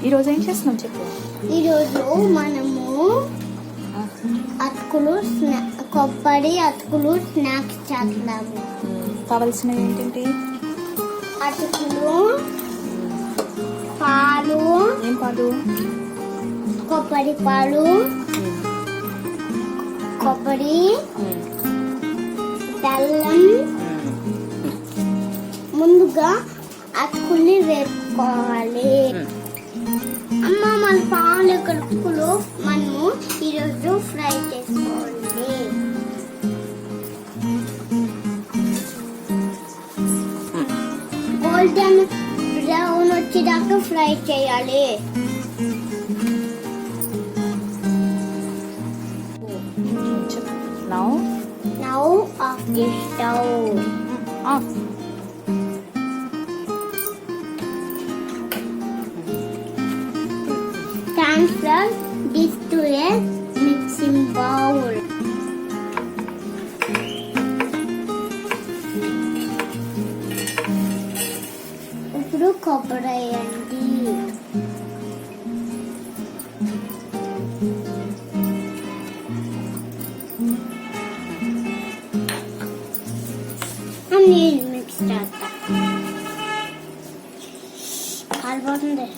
ఈరోజు ఏం చేస్తున్నాం చెప్పు. ఈరోజు మనము అటుకులు కొబ్బరి అటుకులు స్నాక్స్ చేస్తున్నాము. కావాల్సినవి ఏంటంటి? అటుకులు, పాలు. ఏం పాలు? కొబ్బరి పాలు, కొబ్బరి, బెల్లం. ముందుగా అటుకుల్ని వేపుకోవాలి. అమ్మ మన పాలు కడుపులు మనము ఈరోజు ఫ్రై చేసుకోవాలి. గోల్డెన్ బ్రౌన్ వచ్చేదాకా ఫ్రై చేయాలి. Now off the stove. Off. Transfer this to a mixing bowl. ఇప్పుడు కొబ్బరి వేయండి. నేను మిక్స్ చేస్తా. కాలిపోతుంది.